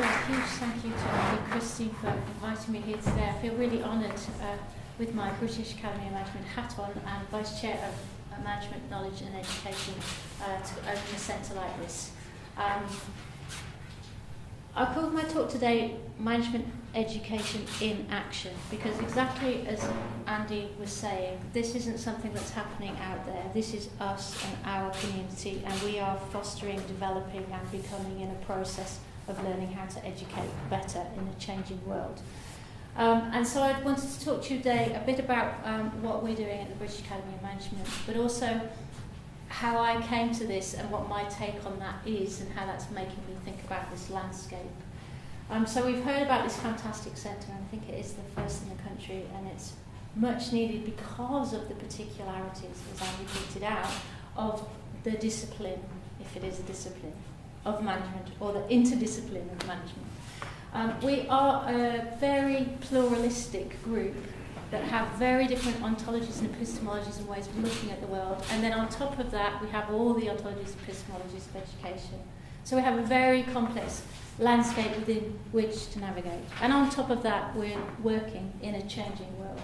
a huge thank you to Christine for inviting me here today. I feel really honoured with my British Academy of Management hat on and Vice Chair of Management, Knowledge and Education to open a centre like this. I called my talk today Management Education in Action, because exactly as Andy was saying, this isn't something that's happening out there. This is us and our community, and we are fostering, developing and becoming in a process of learning how to educate better in a changing world. And so I wanted to talk to you today a bit about what we're doing at the British Academy of Management, but also how I came to this and what my take on that is and how that's making me think about this landscape. So we've heard about this fantastic centre, and I think it is the first in the country, and it's much needed because of the particularities, as Andy pointed out, of the discipline, if it is a discipline, of management, or the interdiscipline of management. We are a very pluralistic group that have very different ontologies and epistemologies and ways of looking at the world, and then on top of that we have all the ontologies and epistemologies of education. So we have a very complex landscape within which to navigate, and on top of that we're working in a changing world.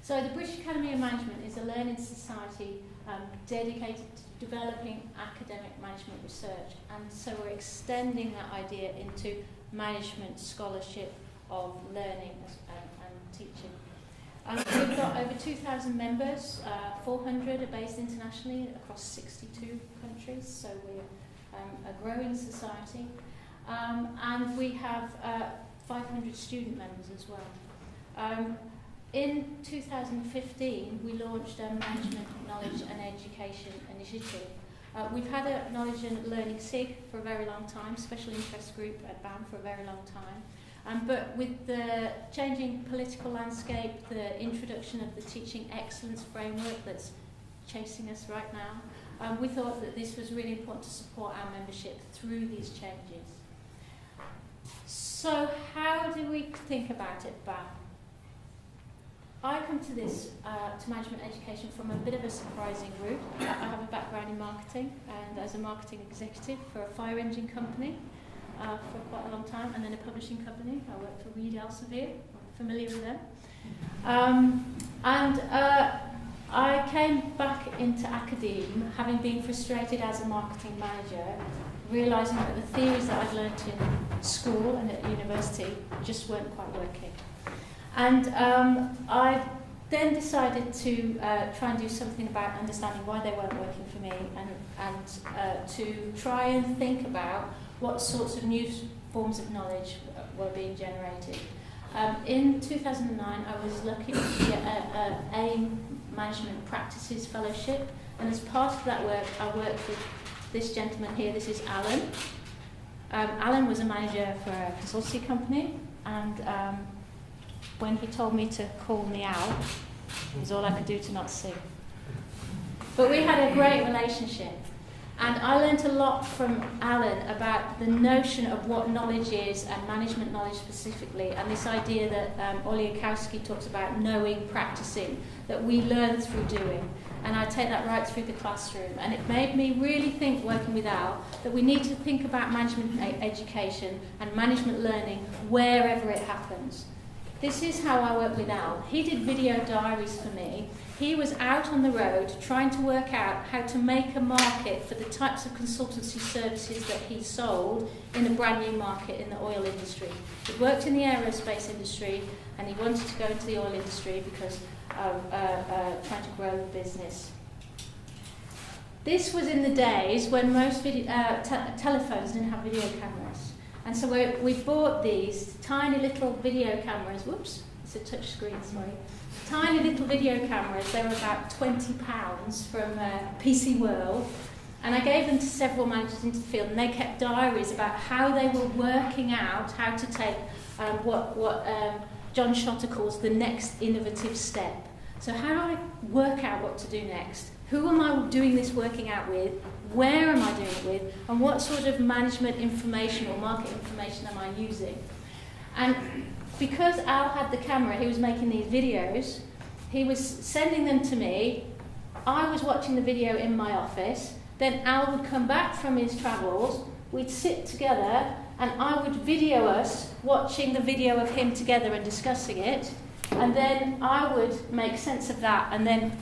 So the British Academy of Management is a learning society dedicated to developing academic management research, and so we're extending that idea into management scholarship of learning and teaching. We've got over 2,000 members, 400 are based internationally across 62 countries, so we're a growing society, and we have 500 student members as well. In 2015, we launched a Management, Knowledge and Education initiative. We've had a Knowledge and Learning SIG for a very long time, Special Interest Group at BAM for a very long time. But with the changing political landscape, the introduction of the Teaching Excellence Framework that's chasing us right now, we thought that this was really important to support our membership through these changes. So how do we think about it, BAM? I come to this, to management education, from a bit of a surprising route. I have a background in marketing, and as a marketing executive for a fire engine company for quite a long time, and then a publishing company. I worked for Reed Elsevier, familiar with them. I came back into academe, having been frustrated as a marketing manager, realising that the theories that I'd learnt in school and at university just weren't quite working. And I then decided to try and do something about understanding why they weren't working for me, and to try and think about what sorts of new forms of knowledge were being generated. In 2009, I was lucky to get an AIM Management Practices Fellowship, and as part of that work, I worked with this gentleman here. This is Alan. Alan was a manager for a consultancy company, and when he told me to call me out, it was all I could do to not sing. But we had a great relationship, and I learnt a lot from Alan about the notion of what knowledge is, and management knowledge specifically, and this idea that Oliakowski talks about knowing, practicing, that we learn through doing. And I take that right through the classroom, and it made me really think, working with Al, that we need to think about management education and management learning wherever it happens. This is how I work with Al. He did video diaries for me. He was out on the road trying to work out how to make a market for the types of consultancy services that he sold in a brand new market in the oil industry. He worked in the aerospace industry, and he wanted to go into the oil industry because of trying to grow the business. This was in the days when most telephones didn't have video cameras. And so we bought these tiny little video cameras. Whoops, it's a touch screen, sorry. Tiny little video cameras. They were about £20 from PC World. And I gave them to several managers into the field, and they kept diaries about how they were working out how to take what John Schotter calls the next innovative step. So how do I work out what to do next? Who am I doing this working out with? Where am I doing it with? And what sort of management information or market information am I using? And because Al had the camera, he was making these videos, he was sending them to me, I was watching the video in my office, Then Al would come back from his travels, we'd sit together, and I would video us watching the video of him together and discussing it, and then I would make sense of that and then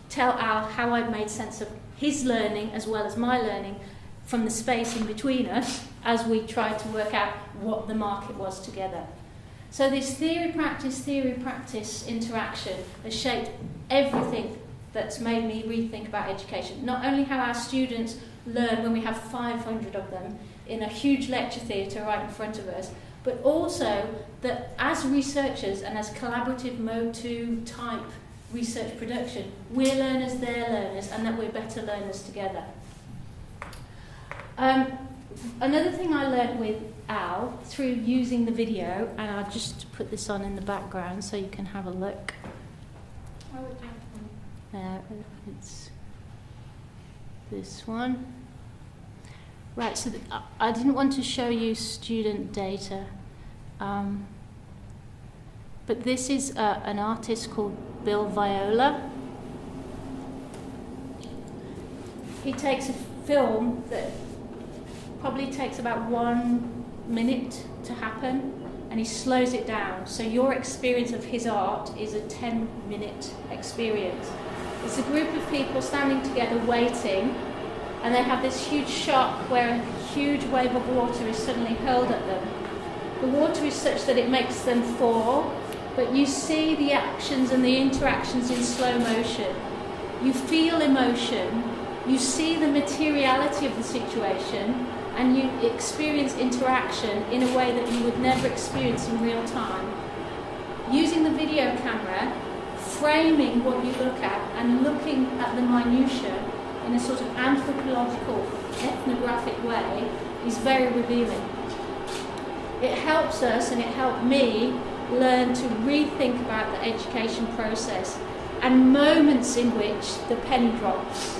tell Al how I'd made sense of his learning as well as my learning from the space in between us as we tried to work out what the market was together. So this theory-practice interaction has shaped everything that's made me rethink about education. Not only how our students learn when we have 500 of them in a huge lecture theatre right in front of us, but also that as researchers and as collaborative Mode 2 type research production, we're learners, they're learners, and that we're better learners together. Another thing I learned with Al through using the video, and I'll just put this on in the background so you can have a look. It's this one. Right, so I didn't want to show you student data, but this is an artist called Bill Viola. He takes a film that probably takes about 1 minute to happen, and he slows it down. So your experience of his art is a 10-minute experience. It's a group of people standing together waiting, and they have this huge shock where a huge wave of water is suddenly hurled at them. The water is such that it makes them fall, but you see the actions and the interactions in slow motion. You feel emotion, you see the materiality of the situation, and you experience interaction in a way that you would never experience in real time. Using the video camera, framing what you look at and looking at the minutiae in a sort of anthropological, ethnographic way is very revealing. It helps us, and it helped me, learn to rethink about the education process and moments in which the penny drops,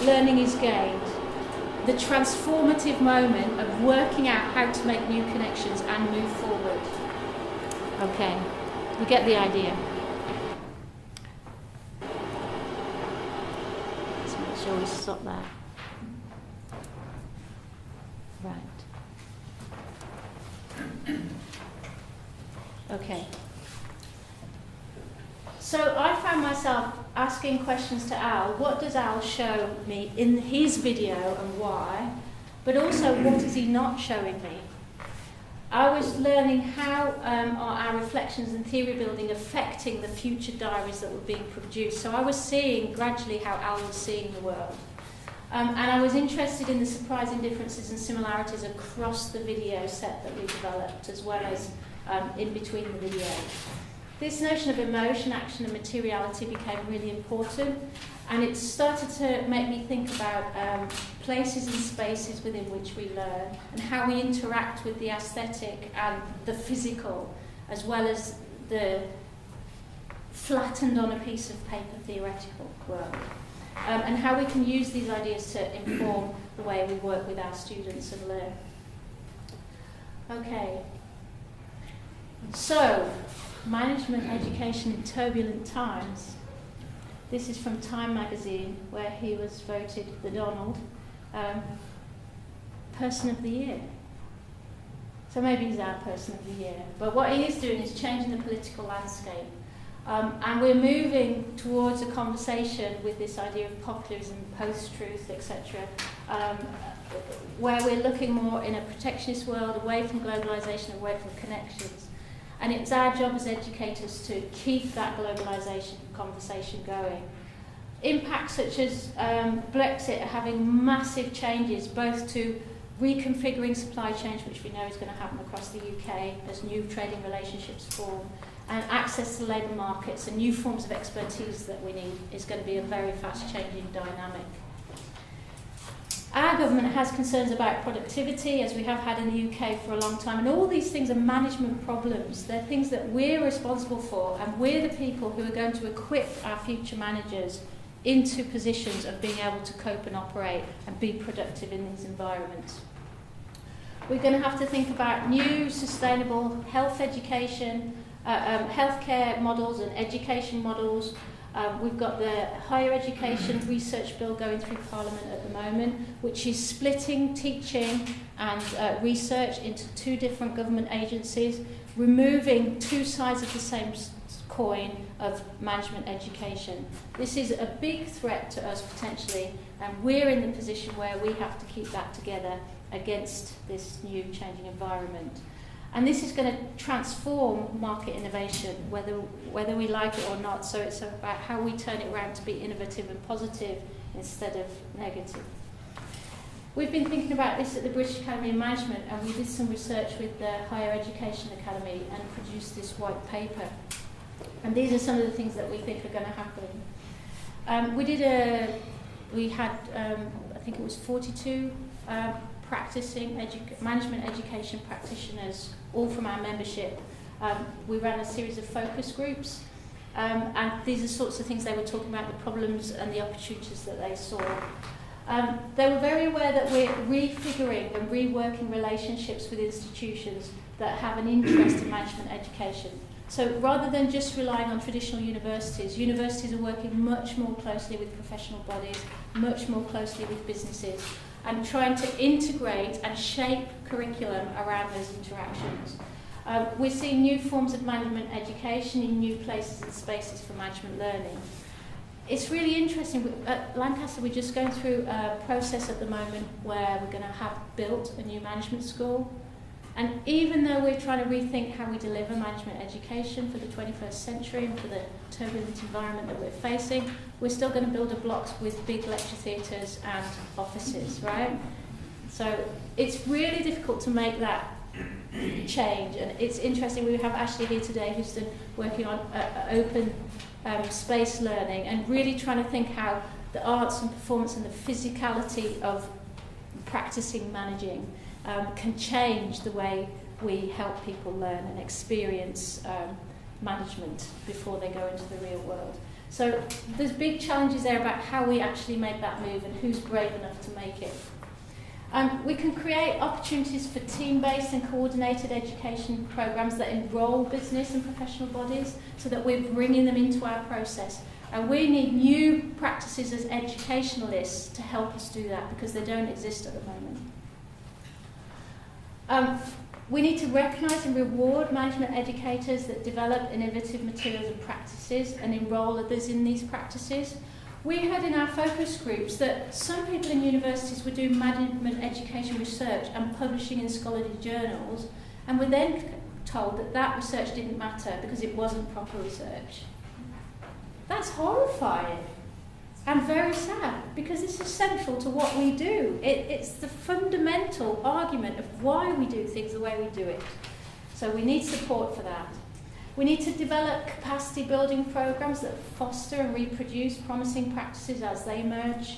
learning is gained, the transformative moment of working out how to make new connections and move forward. Okay, you get the idea. Let's make sure we stop that. Right. Okay. So I found myself asking questions to Al. What does Al show me in his video and why? But also, what is he not showing me? I was learning how are our reflections and theory building affecting the future diaries that were being produced. So I was seeing gradually how Al was seeing the world. And I was interested in the surprising differences and similarities across the video set that we developed, as well as in between the videos. This notion of emotion, action and materiality became really important, and it started to make me think about places and spaces within which we learn and how we interact with the aesthetic and the physical, as well as the flattened on a piece of paper theoretical world, and how we can use these ideas to inform the way we work with our students and learn. Okay, so management education in turbulent times. This is from Time magazine, where he was voted the Donald Person of the Year. So maybe he's our Person of the Year. But what he is doing is changing the political landscape. And we're moving towards a conversation with this idea of populism, post-truth, etc., where we're looking more in a protectionist world, away from globalisation, away from connections. And it's our job as educators to keep that globalisation conversation going. Impacts such as Brexit are having massive changes, both to reconfiguring supply chains, which we know is going to happen across the UK as new trading relationships form, and access to labour markets and new forms of expertise that we need is going to be a very fast-changing dynamic. Our government has concerns about productivity, as we have had in the UK for a long time, and all these things are management problems. They're things that we're responsible for, and we're the people who are going to equip our future managers into positions of being able to cope and operate and be productive in these environments. We're going to have to think about new sustainable health education, healthcare models and education models, We've got the higher education research bill going through Parliament at the moment, which is splitting teaching and research into two different government agencies, removing two sides of the same coin of management education. This is a big threat to us potentially, and we're in the position where we have to keep that together against this new changing environment. And this is going to transform market innovation, whether we like it or not. So it's about how we turn it around to be innovative and positive instead of negative. We've been thinking about this at the British Academy of Management, and we did some research with the Higher Education Academy and produced this white paper. And these are some of the things that we think are going to happen. We had, I think it was 42 practicing management education practitioners, all from our membership. We ran a series of focus groups, and these are sorts of things they were talking about, the problems and the opportunities that they saw. They were very aware that we're refiguring and reworking relationships with institutions that have an interest in management education. So rather than just relying on traditional universities, universities are working much more closely with professional bodies, much more closely with businesses, and trying to integrate and shape curriculum around those interactions. We're seeing new forms of management education in new places and spaces for management learning. It's really interesting. At Lancaster, we're just going through a process at the moment where we're going to have built a new management school. And even though we're trying to rethink how we deliver management education for the 21st century and for the turbulent environment that we're facing, we're still going to build a block with big lecture theatres and offices, right? So it's really difficult to make that change. And it's interesting, we have Ashley here today who's been working on open space learning and really trying to think how the arts and performance and the physicality of practicing managing can change the way we help people learn and experience management before they go into the real world. So there's big challenges there about how we actually make that move and who's brave enough to make it. We can create opportunities for team-based and coordinated education programs that enroll business and professional bodies so that we're bringing them into our process. And we need new practices as educationalists to help us do that because they don't exist at the moment. We need to recognise and reward management educators that develop innovative materials and practices and enrol others in these practices. We heard in our focus groups that some people in universities were doing management education research and publishing in scholarly journals, and were then told that that research didn't matter because it wasn't proper research. That's horrifying and very sad because this is central to what we do. It's the fundamental argument of why we do things the way we do it. So we need support for that. We need to develop capacity building programs that foster and reproduce promising practices as they emerge.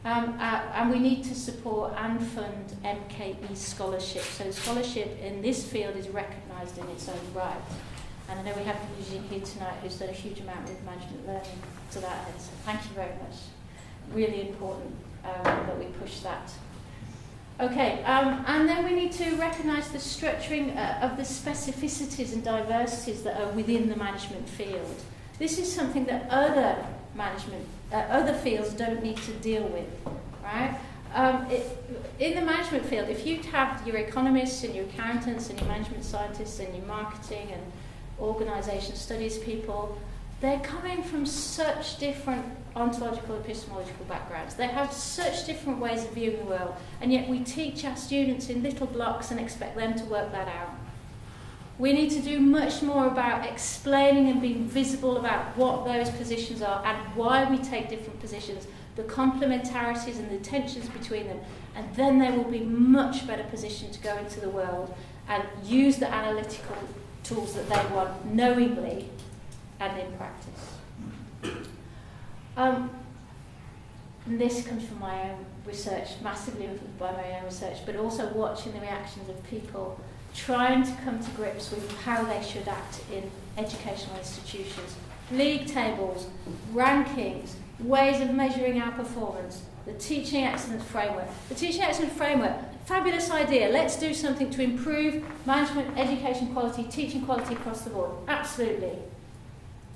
And we need to support and fund MKE scholarship. So scholarship in this field is recognised in its own right. And I know we have Eugene here tonight who's done a huge amount with management learning to that end. So thank you very much. Really important that we push that. Okay, and then we need to recognise the structuring of the specificities and diversities that are within the management field. This is something that other fields don't need to deal with, right? In the management field, if you have your economists and your accountants and your management scientists and your marketing and organisation studies people, they're coming from such different ontological, epistemological backgrounds. They have such different ways of viewing the world, and yet we teach our students in little blocks and expect them to work that out. We need to do much more about explaining and being visible about what those positions are and why we take different positions, the complementarities and the tensions between them, and then they will be much better positioned to go into the world and use the analytical tools that they want knowingly and in practice. And this comes from my own research, massively influenced by my own research, but also watching the reactions of people trying to come to grips with how they should act in educational institutions. League tables, rankings, ways of measuring our performance, the Teaching Excellence Framework. The Teaching Excellence Framework, fabulous idea. Let's do something to improve management, education quality, teaching quality across the board. Absolutely.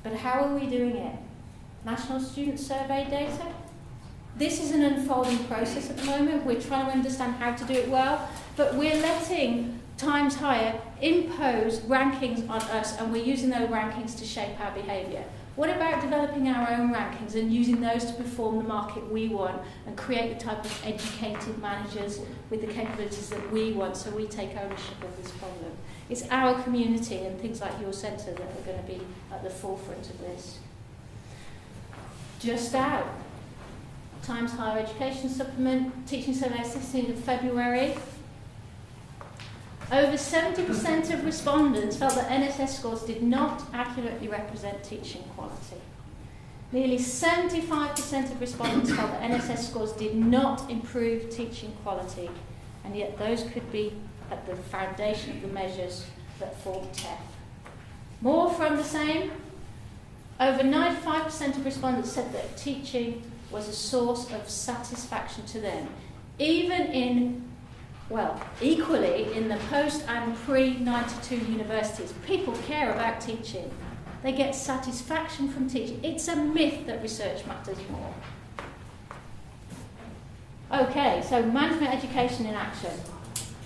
But how are we doing it? National Student Survey data. This is an unfolding process at the moment. We're trying to understand how to do it well, but we're letting Times Higher impose rankings on us, and we're using those rankings to shape our behaviour. What about developing our own rankings and using those to perform the market we want and create the type of educated managers with the capabilities that we want, so we take ownership of this problem? It's our community and things like your centre that are going to be at the forefront of this. Just out. Times Higher Education Supplement, Teaching Survey 16th of February. Over 70% of respondents felt that NSS scores did not accurately represent teaching quality. Nearly 75% of respondents felt that NSS scores did not improve teaching quality, and yet those could be at the foundation of the measures that form TEF. More from the same. Over 95% of respondents said that teaching was a source of satisfaction to them, even in, well, equally in the post and pre-92 universities. People care about teaching. They get satisfaction from teaching. It's a myth that research matters more. Okay, so management education in action.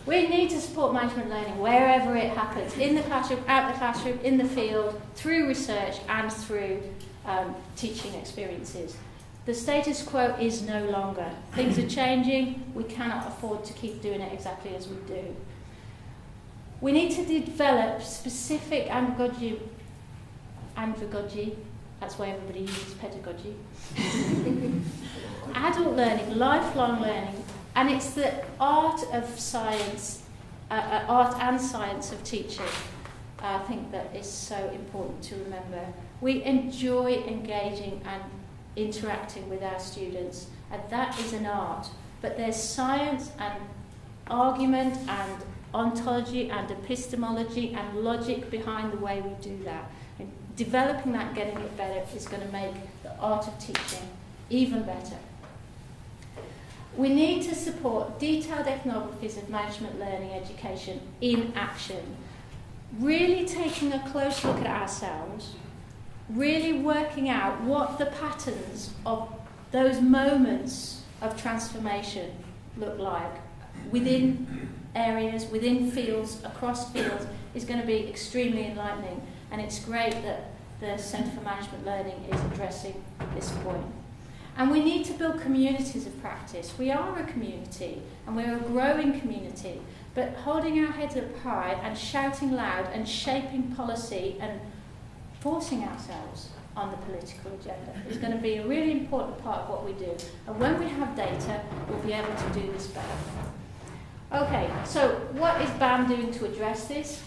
We need to support management learning wherever it happens, in the classroom, out the classroom, in the field, through research and through teaching experiences. The status quo is no longer. Things are changing. We cannot afford to keep doing it exactly as we do. We need to develop specific andragogy, that's why everybody uses pedagogy, adult learning, lifelong learning, and it's the art of science, art and science of teaching, I think that is so important to remember. We enjoy engaging and interacting with our students, and that is an art, but there's science and argument and ontology and epistemology and logic behind the way we do that, and developing that and getting it better is going to make the art of teaching even better. We need to support detailed ethnographies of management learning education in action, really taking a close look at ourselves, really working out what the patterns of those moments of transformation look like within areas, within fields, across fields, is going to be extremely enlightening. And it's great that the Centre for Management Learning is addressing this point. And we need to build communities of practice. We are a community, and we're a growing community, but holding our heads up high and shouting loud and shaping policy and forcing ourselves on the political agenda is going to be a really important part of what we do. And when we have data, we'll be able to do this better. Okay, so what is BAM doing to address this?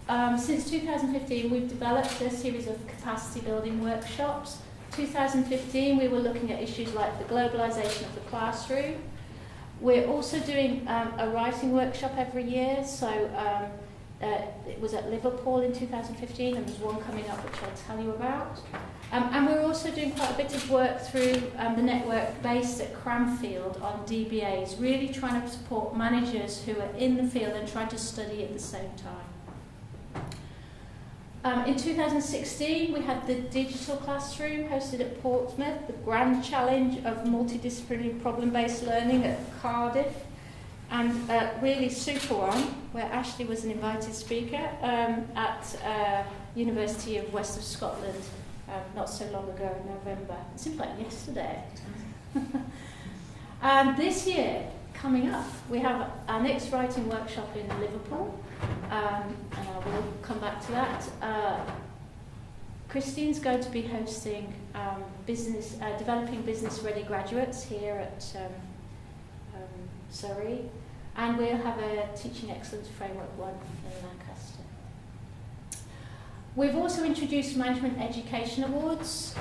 Since 2015, we've developed a series of capacity building workshops. 2015, we were looking at issues like the globalisation of the classroom. We're also doing a writing workshop every year, so it was at Liverpool in 2015, and there's one coming up which I'll tell you about. And we're also doing quite a bit of work through the network based at Cranfield on DBAs, really trying to support managers who are in the field and trying to study at the same time. In 2016, we had the digital classroom hosted at Portsmouth, the grand challenge of multidisciplinary problem-based learning at Cardiff, and really super one, where Ashley was an invited speaker at University of West of Scotland not so long ago in November. It seems like yesterday. And this year, coming up, we have our next writing workshop in Liverpool, and I will come back to that. Christine's going to be hosting developing business-ready graduates here at Surrey, and we'll have a Teaching Excellence Framework 1 in Lancaster. We've also introduced Management Education Awards.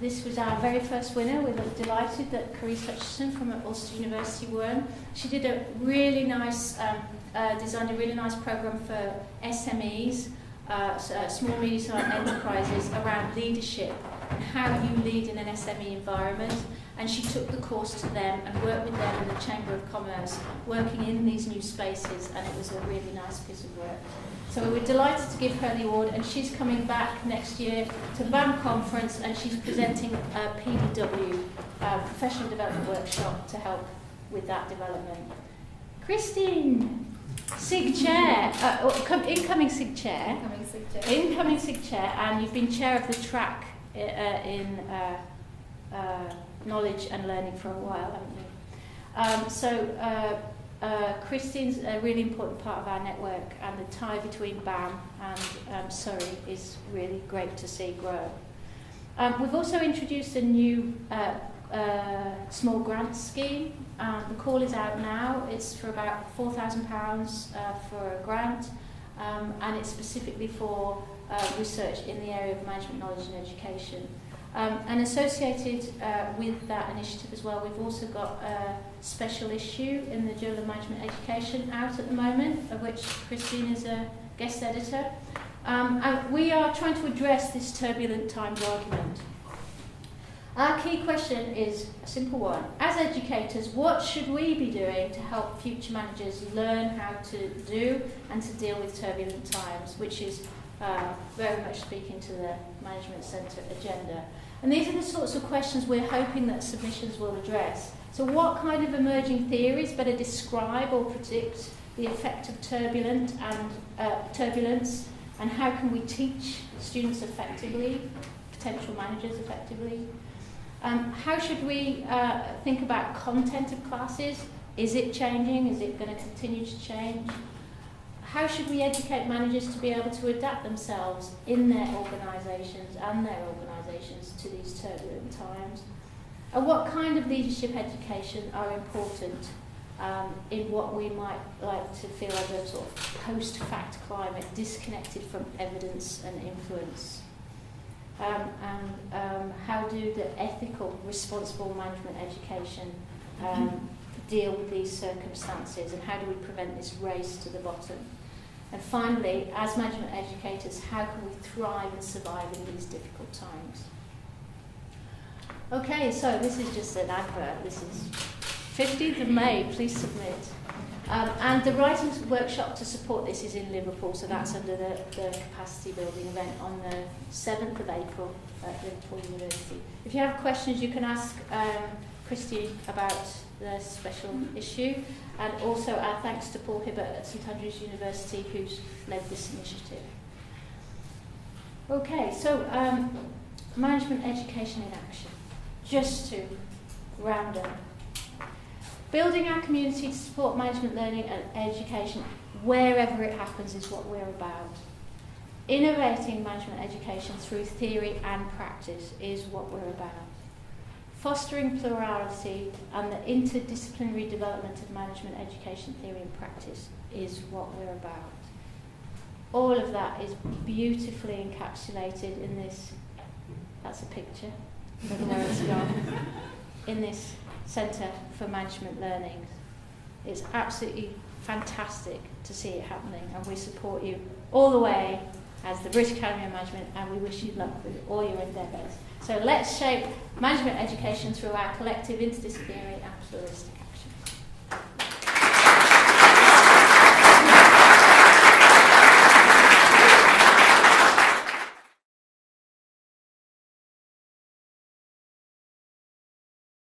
This was our very first winner. We were delighted that Carice Hutchison from Ulster University won. She did a really nice, designed a really nice program for SMEs, small medium enterprises, around leadership and how you lead in an SME environment. and she took the course to them and worked with them in the Chamber of Commerce, working in these new spaces, and it was a really nice piece of work. So we were delighted to give her the award, and she's coming back next year to BAM conference, and she's presenting a PDW, Professional Development Workshop, to help with that development. Christine, SIG Chair, incoming SIG Chair. Incoming SIG Chair, and you've been chair of the track in knowledge and learning for a while, haven't you? Christine's a really important part of our network, and the tie between BAM and Surrey is really great to see grow. We've also introduced a new small grant scheme. The call is out now. It's for about £4,000 for a grant, and it's specifically for research in the area of management knowledge and education. And associated with that initiative as well, we've also got a special issue in the Journal of Management Education out at the moment, of which Christine is a guest editor. And we are trying to address this turbulent times argument. Our key question is a simple one. As educators, what should we be doing to help future managers learn how to do and to deal with turbulent times, which is very much speaking to the Management Centre agenda. And these are the sorts of questions we're hoping that submissions will address. So what kind of emerging theories better describe or predict the effect of turbulence, and how can we teach students effectively, potential managers effectively? How should we think about content of classes? Is it changing? Is it going to continue to change? How should we educate managers to be able to adapt themselves in their organisations to these turbulent times? And what kind of leadership education are important in what we might like to feel as a sort of post-fact climate, disconnected from evidence and influence? And how do the ethical, responsible management education deal with these circumstances, and how do we prevent this race to the bottom? And finally, as management educators, how can we thrive and survive in these difficult times? Okay, so this is just an advert. This is 15th of May, please submit. And the writing workshop to support this is in Liverpool, so that's under the capacity building event on the 7th of April at Liverpool University. If you have questions, you can ask Christy about the special issue, and also our thanks to Paul Hibbert at St Andrews University, who's led this initiative. Okay, so management education in action. Just to round up. Building our community to support management learning and education wherever it happens is what we're about. Innovating management education through theory and practice is what we're about. Fostering plurality and the interdisciplinary development of management education theory and practice is what we're about. All of that is beautifully encapsulated in this, that's a picture, I don't know where it's gone, in this Centre for Management Learning. It's absolutely fantastic to see it happening, and we support you all the way as the British Academy of Management, and we wish you luck with all your endeavours. So let's shape management education through our collective interdisciplinary and pluralistic